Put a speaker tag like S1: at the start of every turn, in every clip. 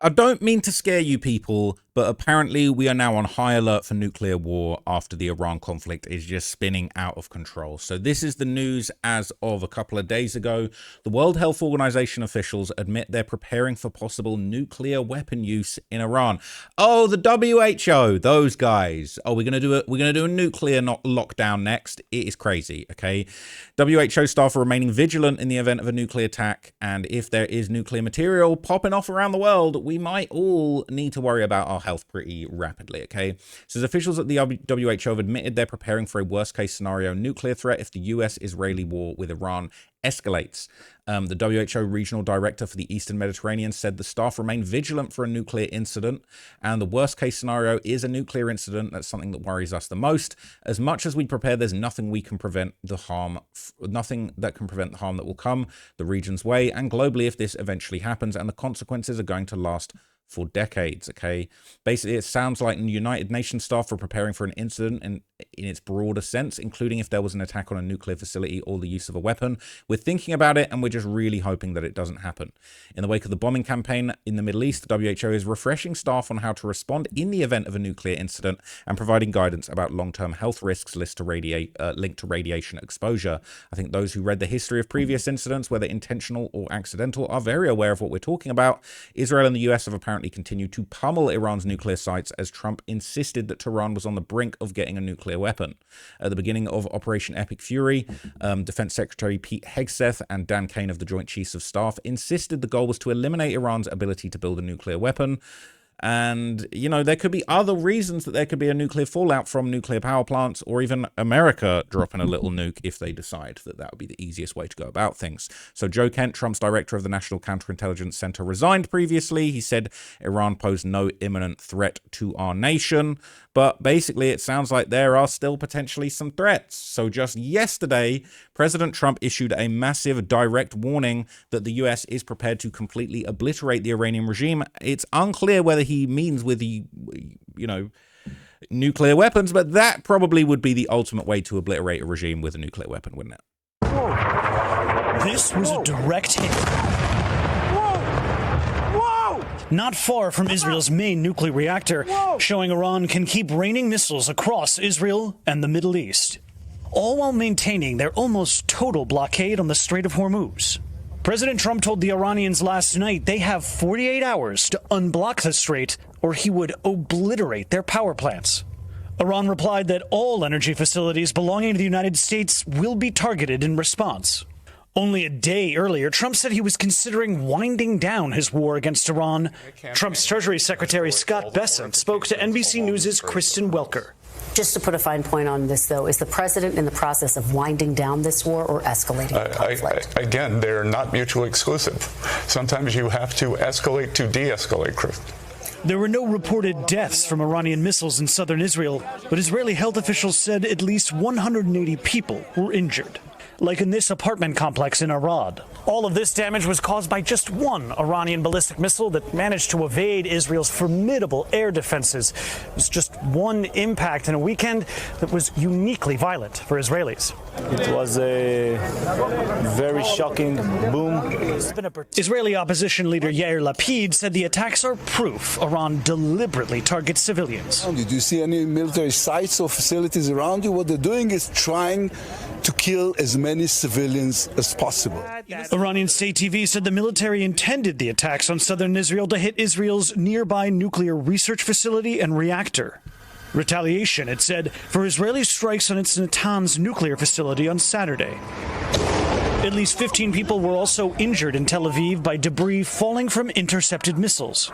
S1: I don't mean to scare you people, but apparently we are now on high alert for nuclear war after the Iran conflict is just spinning out of control. So this is the news as of a couple of days ago. The World Health Organization officials admit they're preparing for possible nuclear weapon use in Iran. Oh, the WHO, those guys. Oh, we're gonna do a nuclear lockdown next. It is crazy, okay? WHO staff are remaining vigilant in the event of a nuclear attack, and if there is nuclear material popping off around the world, we might all need to worry about our health pretty rapidly, okay? So officials at the WHO have admitted they're preparing for a worst-case scenario nuclear threat if the US-Israeli war with Iran escalates. The WHO regional director for the Eastern Mediterranean said the staff remain vigilant for a nuclear incident, and the worst-case scenario is a nuclear incident. That's something that worries us the most. As much as we prepare, there's nothing we can prevent the harm, nothing that can prevent the harm that will come the region's way and globally if this eventually happens, and the consequences are going to last for decades, okay? Basically, it sounds like United Nations staff are preparing for an incident in its broader sense, including if there was an attack on a nuclear facility or the use of a weapon. We're thinking about it, and we're just really hoping that it doesn't happen. In the wake of the bombing campaign in the Middle East, the WHO is refreshing staff on how to respond in the event of a nuclear incident and providing guidance about long-term health risks linked to radiation exposure. I think those who read the history of previous incidents, whether intentional or accidental, are very aware of what we're talking about. Israel and the US have apparently continued to pummel Iran's nuclear sites as Trump insisted that Tehran was on the brink of getting a nuclear weapon. At the beginning of Operation Epic Fury, Defense Secretary Pete Hegseth and Dan Kane of the Joint Chiefs of Staff insisted the goal was to eliminate Iran's ability to build a nuclear weapon. And, you know, there could be other reasons that there could be a nuclear fallout from nuclear power plants, or even America dropping a little nuke if they decide that that would be the easiest way to go about things. So Joe Kent, Trump's director of the National Counterintelligence Center, resigned previously. He said Iran posed no imminent threat to our nation. But basically, it sounds like there are still potentially some threats. So just yesterday, President Trump issued a massive direct warning that the US is prepared to completely obliterate the Iranian regime. It's unclear whether he means with the, nuclear weapons, but that probably would be the ultimate way to obliterate a regime with a nuclear weapon, wouldn't it?
S2: This was a direct hit. Not far from Israel's main nuclear reactor, showing Iran can keep raining missiles across Israel and the Middle East, all while maintaining their almost total blockade on the Strait of Hormuz. President Trump told the Iranians last night they have 48 hours to unblock the strait, or he would obliterate their power plants. Iran replied that all energy facilities belonging to the United States will be targeted in response. Only a day earlier, Trump said he was considering winding down his war against Iran. Trump's Treasury Secretary Scott Bessent spoke to NBC News' Kristen Welker.
S3: Just to put a fine point on this, though, is the president in the process of winding down this war or escalating the conflict?
S4: Again, they're not mutually exclusive. Sometimes you have to escalate to de-escalate, Chris.
S2: There were no reported deaths from Iranian missiles in southern Israel, but Israeli health officials said at least 180 people were injured, like in this apartment complex in Arad. All of this damage was caused by just one Iranian ballistic missile that managed to evade Israel's formidable air defenses. It was just one impact in a weekend that was uniquely violent for Israelis.
S5: It was a very shocking boom.
S2: Israeli opposition leader Yair Lapid said the attacks are proof Iran deliberately targets civilians.
S6: Do you see any military sites or facilities around you? What they're doing is trying to kill as many civilians as possible.
S2: Iranian state TV said the military intended the attacks on southern Israel to hit Israel's nearby nuclear research facility and reactor. Retaliation, it said, for Israeli strikes on its Natanz nuclear facility on Saturday. At least 15 people were also injured in Tel Aviv by debris falling from intercepted missiles.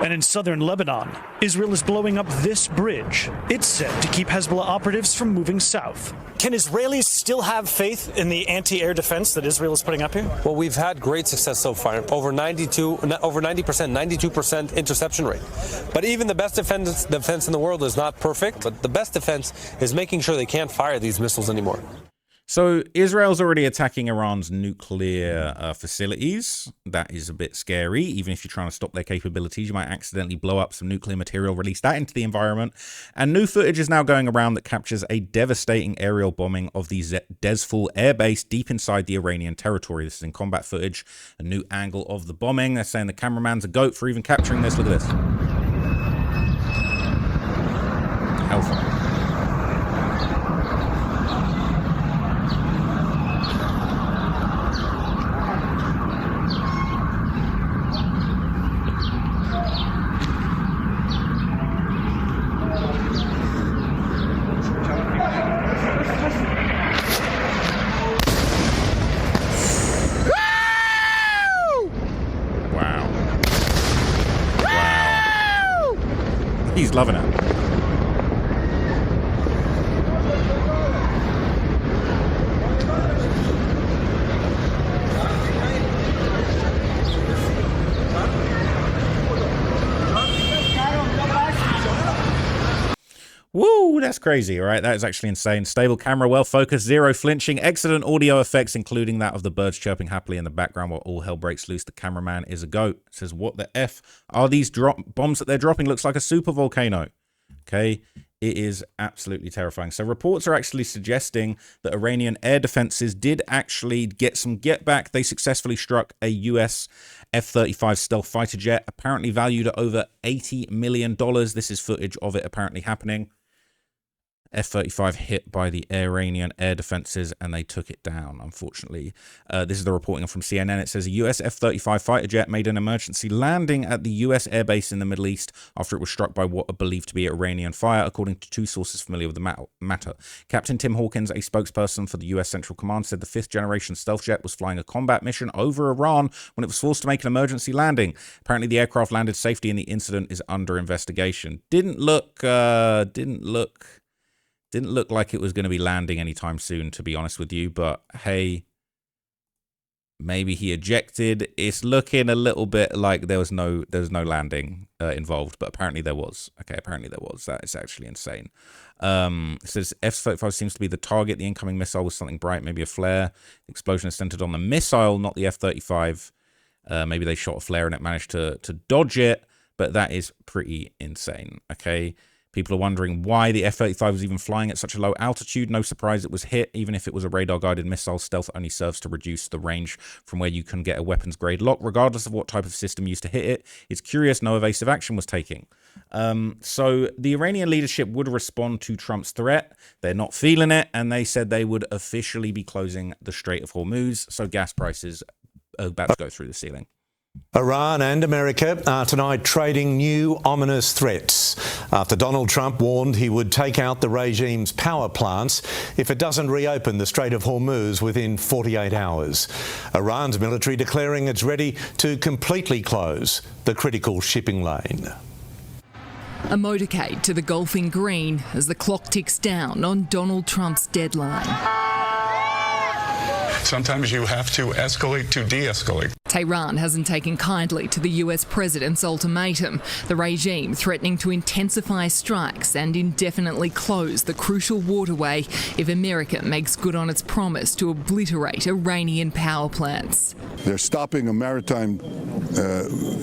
S2: And in southern Lebanon, Israel is blowing up this bridge. It's said to keep Hezbollah operatives from moving south. Can Israelis still have faith in the anti-air defense that Israel is putting up here?
S7: Well, we've had great success so far. Over 92% interception rate. But even the best defense in the world is not perfect. But the best defense is making sure they can't fire these missiles anymore.
S1: So Israel's already attacking Iran's nuclear facilities. That is a bit scary. Even if you're trying to stop their capabilities, you might accidentally blow up some nuclear material, release that into the environment. And new footage is now going around that captures a devastating aerial bombing of the Dezful air base deep inside the Iranian territory. This is in combat footage, a new angle of the bombing. They're saying the cameraman's a goat for even capturing this. Look at this. Hellfire. He's loving it. Woo, that's crazy. All right, that is actually insane. Stable camera, well focused, zero flinching, excellent audio effects, including that of the birds chirping happily in the background while all hell breaks loose. The cameraman is a goat. It says, what the F are these bombs that they're dropping? Looks like a super volcano. Okay, it is absolutely terrifying. So reports are actually suggesting that Iranian air defenses did actually get some get back. They successfully struck a US F-35 stealth fighter jet, apparently valued at over $80 million. This is footage of it apparently happening. F-35 hit by the Iranian air defenses and they took it down, unfortunately. This is the reporting from CNN. It says a US F-35 fighter jet made an emergency landing at the US airbase in the Middle East after it was struck by what are believed to be Iranian fire, according to two sources familiar with the matter. Captain Tim Hawkins, a spokesperson for the US Central Command, said the fifth-generation stealth jet was flying a combat mission over Iran when it was forced to make an emergency landing. Apparently, the aircraft landed safely and the incident is under investigation. Didn't look like it was going to be landing anytime soon, to be honest with you. But hey, maybe he ejected. It's looking a little bit like there was no landing involved, but apparently there was. Okay, apparently there was. That is actually insane. It says F-35 seems to be the target. The incoming missile was something bright, maybe a flare. The explosion is centered on the missile, not the F-35. Maybe they shot a flare and it managed to dodge it, but that is pretty insane. Okay. People are wondering why the F-35 was even flying at such a low altitude. No surprise it was hit. Even if it was a radar-guided missile, stealth only serves to reduce the range from where you can get a weapons-grade lock, regardless of what type of system used to hit it. It's curious no evasive action was taken. So the Iranian leadership would respond to Trump's threat. They're not feeling it, and they said they would officially be closing the Strait of Hormuz. So gas prices are about to go through the ceiling.
S8: Iran and America are tonight trading new ominous threats after Donald Trump warned he would take out the regime's power plants if it doesn't reopen the Strait of Hormuz within 48 hours. Iran's military declaring it's ready to completely close the critical shipping lane.
S9: A motorcade to the Gulf in green as the clock ticks down on Donald Trump's deadline.
S4: Sometimes you have to escalate to de-escalate.
S9: Tehran hasn't taken kindly to the US president's ultimatum, the regime threatening to intensify strikes and indefinitely close the crucial waterway if America makes good on its promise to obliterate Iranian power plants.
S10: They're stopping a maritime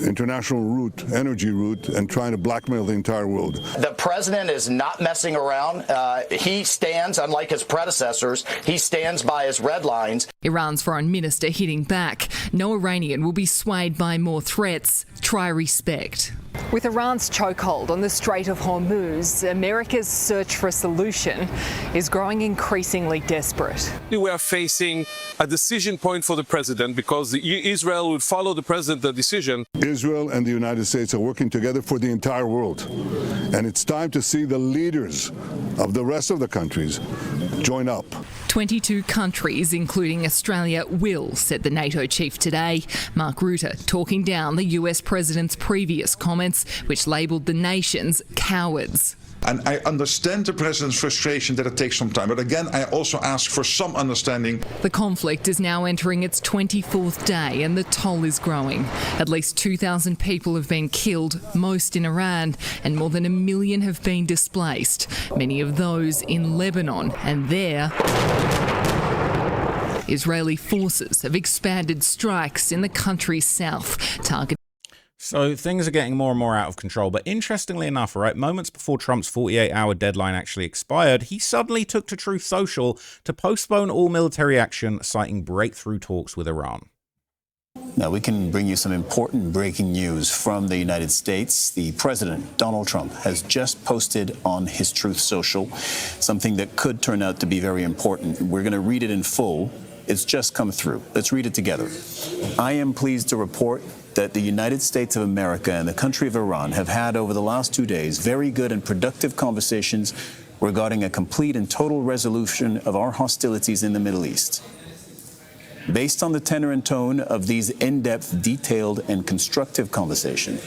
S10: international route, energy route, and trying to blackmail the entire world.
S11: The president is not messing around. He stands, unlike his predecessors, he stands by his red lines.
S9: Iran's foreign minister hitting back. No Iranian will be swayed by more threats. Try respect. With Iran's chokehold on the Strait of Hormuz, America's search for a solution is growing increasingly desperate.
S7: We are facing a decision point for the president because Israel would follow the president's decision.
S10: Israel and the United States are working together for the entire world. And it's time to see the leaders of the rest of the countries join up.
S9: 22 countries, including Australia, will, said the NATO chief today. Mark Rutte talking down the US president's previous comments, which labelled the nations cowards.
S12: And I understand the president's frustration that it takes some time. But again, I also ask for some understanding.
S9: The conflict is now entering its 24th day and the toll is growing. At least 2,000 people have been killed, most in Iran, and more than 1 million have been displaced, many of those in Lebanon. And there, Israeli forces have expanded strikes in the country's south, targeting.
S1: So things are getting more and more out of control. But interestingly enough, right, moments before Trump's 48-hour deadline actually expired, he suddenly took to Truth Social to postpone all military action, citing breakthrough talks with Iran.
S13: Now, we can bring you some important breaking news from the United States. The president, Donald Trump, has just posted on his Truth Social something that could turn out to be very important. We're going to read it in full. It's just come through. Let's read it together. I am pleased to report that the United States of America and the country of Iran have had over the last 2 days very good and productive conversations regarding a complete and total resolution of our hostilities in the Middle East. Based on the tenor and tone of these in-depth, detailed, and constructive conversations,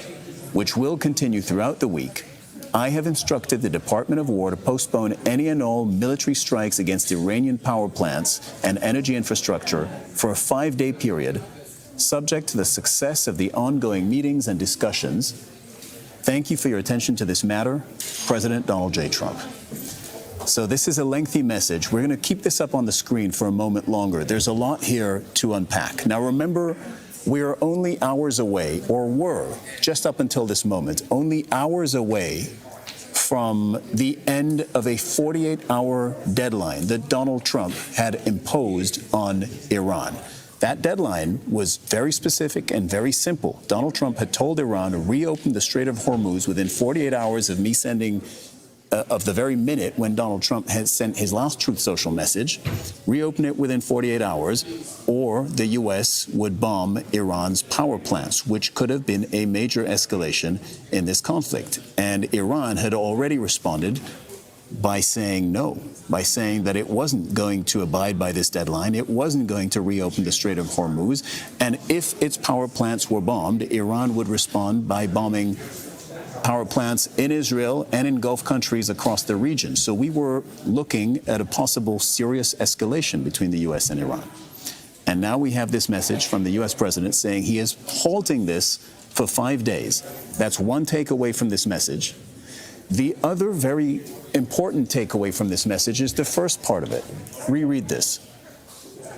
S13: which will continue throughout the week, I have instructed the Department of War to postpone any and all military strikes against Iranian power plants and energy infrastructure for a 5-day period, subject to the success of the ongoing meetings and discussions. Thank you for your attention to this matter, President Donald J. Trump. So this is a lengthy message. We're going to keep this up on the screen for a moment longer. There's a lot here to unpack. Now, remember, we're only hours away, or were, just up until this moment, only hours away from the end of a 48-hour deadline that Donald Trump had imposed on Iran. That deadline was very specific and very simple. Donald Trump had told Iran to reopen the Strait of Hormuz within 48 hours of me sending of the very minute when Donald Trump had sent his last Truth Social message, reopen it within 48 hours, or the U.S. would bomb Iran's power plants, which could have been a major escalation in this conflict. And Iran had already responded by saying no, by saying that it wasn't going to abide by this deadline, it wasn't going to reopen the Strait of Hormuz, and if its power plants were bombed, Iran would respond by bombing power plants in Israel and in Gulf countries across the region. So we were looking at a possible serious escalation between the U.S. and Iran. And now we have this message from the U.S. president saying he is halting this for 5 days. That's one takeaway from this message. The other very important takeaway from this message is the first part of it. Reread this.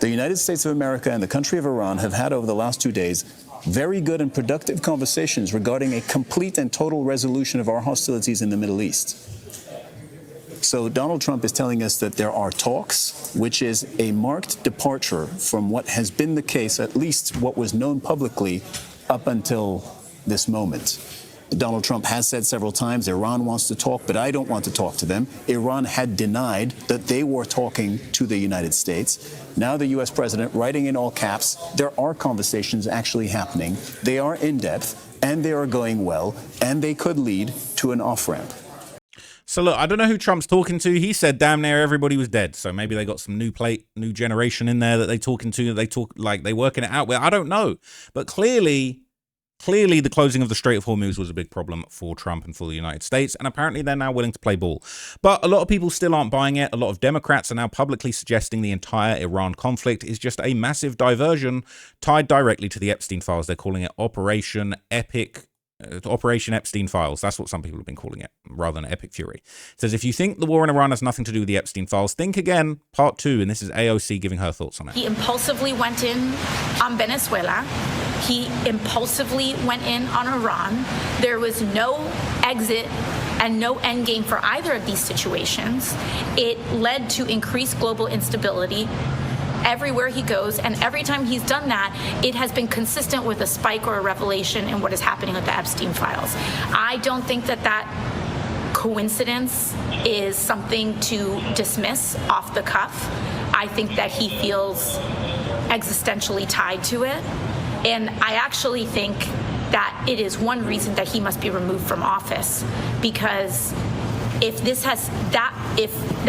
S13: The United States of America and the country of Iran have had over the last 2 days very good and productive conversations regarding a complete and total resolution of our hostilities in the Middle East. So Donald Trump is telling us that there are talks, which is a marked departure from what has been the case, at least what was known publicly up until this moment. Donald Trump has said several times Iran wants to talk, but I don't want to talk to them. Iran had denied that they were talking to the United States. Now the U.S. president, writing in all caps, there are conversations actually happening. They are in depth, and they are going well, and they could lead to an off-ramp.
S1: So look, I don't know who Trump's talking to. He said damn near everybody was dead. So maybe they got some new generation in there that they talking to. They talk like they working it out with. I don't know. But clearly the closing of the Strait of Hormuz was a big problem for Trump and for the United States, and apparently they're now willing to play ball. But a lot of people still aren't buying it. A lot of Democrats are now publicly suggesting the entire Iran conflict is just a massive diversion tied directly to the Epstein files. They're calling it Operation Epstein Files. That's what some people have been calling it, rather than Epic Fury. It says, if you think the war in Iran has nothing to do with the Epstein Files, think again. Part 2, and this is AOC giving her thoughts on it.
S14: He impulsively went in on Venezuela. He impulsively went in on Iran. There was no exit and no end game for either of these situations. It led to increased global instability everywhere he goes, and every time he's done that, it has been consistent with a spike or a revelation in what is happening with the Epstein files. I don't think that coincidence is something to dismiss off the cuff. I think that he feels existentially tied to it, and I actually think that it is one reason that he must be removed from office, because if the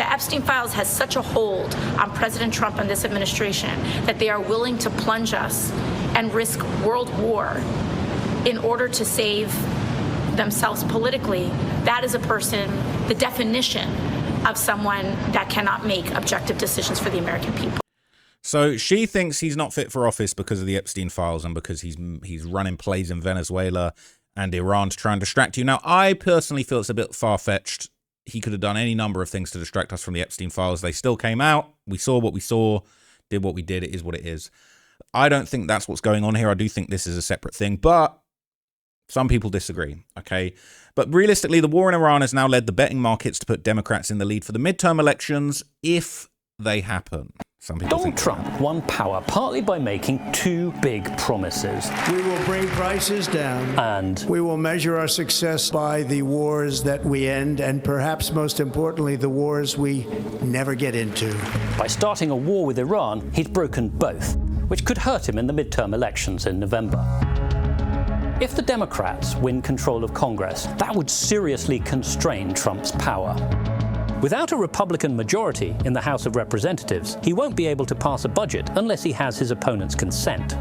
S14: Epstein files has such a hold on President Trump and this administration that they are willing to plunge us and risk world war in order to save themselves politically, that is a person, the definition of someone that cannot make objective decisions for the American people.
S1: So she thinks he's not fit for office because of the Epstein files and because he's running plays in Venezuela and Iran to try and distract you. Now, I personally feel it's a bit far-fetched. He could have done any number of things to distract us from the Epstein files. They still came out. We saw what we saw. did what we did. It is what it is. I don't think that's what's going on here. I do think this is a separate thing, but some people disagree, okay? But realistically, the war in Iran has now led the betting markets to put Democrats in the lead for the midterm elections if they happen. Some people
S15: Donald Trump won power partly by making two big promises.
S16: We will bring prices down.
S15: And
S16: we will measure our success by the wars that we end, and perhaps most importantly, the wars we never get into.
S15: By starting a war with Iran, he's broken both, which could hurt him in the midterm elections in November. If the Democrats win control of Congress, that would seriously constrain Trump's power. Without a Republican majority in the House of Representatives, he won't be able to pass a budget unless he has his opponent's consent.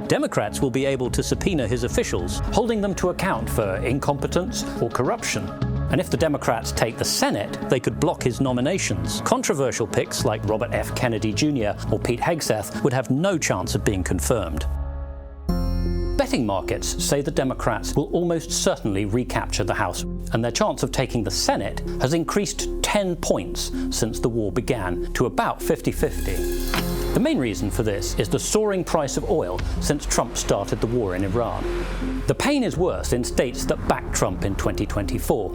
S15: Democrats will be able to subpoena his officials, holding them to account for incompetence or corruption. And if the Democrats take the Senate, they could block his nominations. Controversial picks like Robert F. Kennedy Jr. or Pete Hegseth would have no chance of being confirmed. Betting markets say the Democrats will almost certainly recapture the House, and their chance of taking the Senate has increased 10 points since the war began to about 50-50. The main reason for this is the soaring price of oil since Trump started the war in Iran. The pain is worse in states that backed Trump in 2024.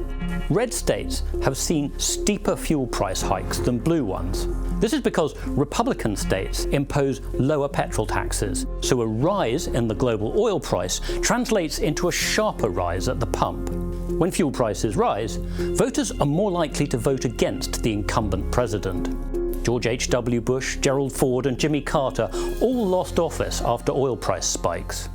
S15: Red states have seen steeper fuel price hikes than blue ones. This is because Republican states impose lower petrol taxes, so a rise in the global oil price translates into a sharper rise at the pump. When fuel prices rise, voters are more likely to vote against the incumbent president. George H.W. Bush, Gerald Ford, and Jimmy Carter all lost office after oil price spikes.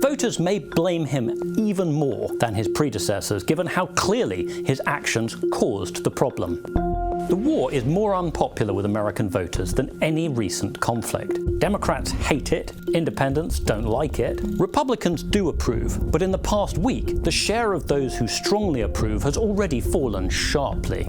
S15: Voters may blame him even more than his predecessors, given how clearly his actions caused the problem. The war is more unpopular with American voters than any recent conflict. Democrats hate it, independents don't like it, Republicans do approve, but in the past week, the share of those who strongly approve has already fallen sharply.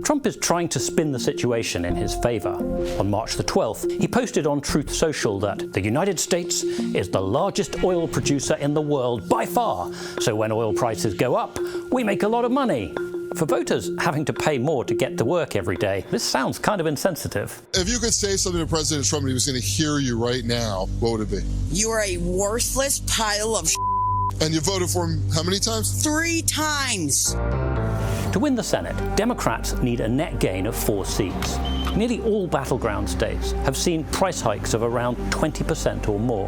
S15: Trump is trying to spin the situation in his favor. On March the 12th, he posted on Truth Social that the United States is the largest oil producer in the world by far, so when oil prices go up, we make a lot of money. For voters having to pay more to get to work every day, this sounds kind of insensitive.
S17: If you could say something to President Trump and he was going to hear you right now, what would it be?
S18: You are a worthless pile of
S17: And you voted for him how many times?
S18: 3 times.
S15: To win the Senate, Democrats need a net gain of 4 seats. Nearly all battleground states have seen price hikes of around 20% or more.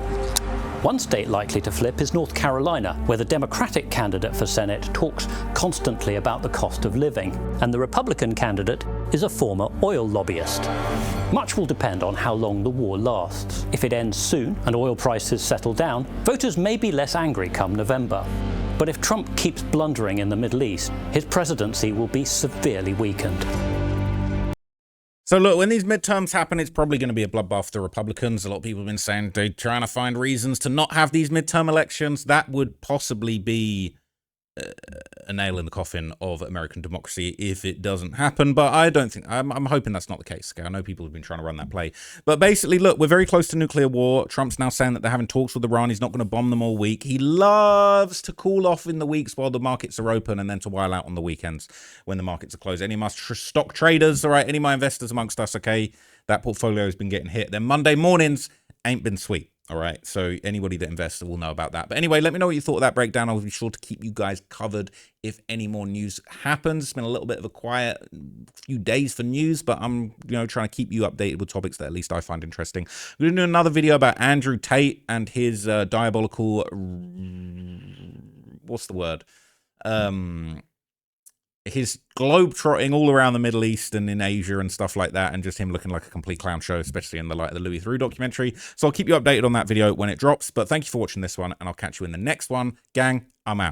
S15: One state likely to flip is North Carolina, where the Democratic candidate for Senate talks constantly about the cost of living, and the Republican candidate is a former oil lobbyist. Much will depend on how long the war lasts. If it ends soon and oil prices settle down, voters may be less angry come November. But if Trump keeps blundering in the Middle East, his presidency will be severely weakened.
S1: So look, when these midterms happen, it's probably going to be a bloodbath for the Republicans. A lot of people have been saying they're trying to find reasons to not have these midterm elections. That would possibly be a nail in the coffin of American democracy if it doesn't happen. But I don't think, I'm hoping that's not the case. I know people have been trying to run that play. But basically, look, we're very close to nuclear war. Trump's now saying that they're having talks with Iran. He's not going to bomb them all week. He loves to cool off in the weeks while the markets are open and then to while out on the weekends when the markets are closed. Any of my stock traders, all right, any of my investors amongst us, okay, that portfolio has been getting hit. Then Monday mornings ain't been sweet. All right, so anybody that invests will know about that. But anyway, let me know what you thought of that breakdown. I'll be sure to keep you guys covered if any more news happens. It's been a little bit of a quiet few days for news, but I'm trying to keep you updated with topics that at least I find interesting. We're going to do another video about Andrew Tate and his diabolical, what's the word? His globe-trotting all around the Middle East and in Asia and stuff like that, and just him looking like a complete clown show, especially in the light of the Louis Theroux documentary. So I'll keep you updated on that video when it drops, but thank you for watching this one, and I'll catch you in the next one. Gang, I'm out.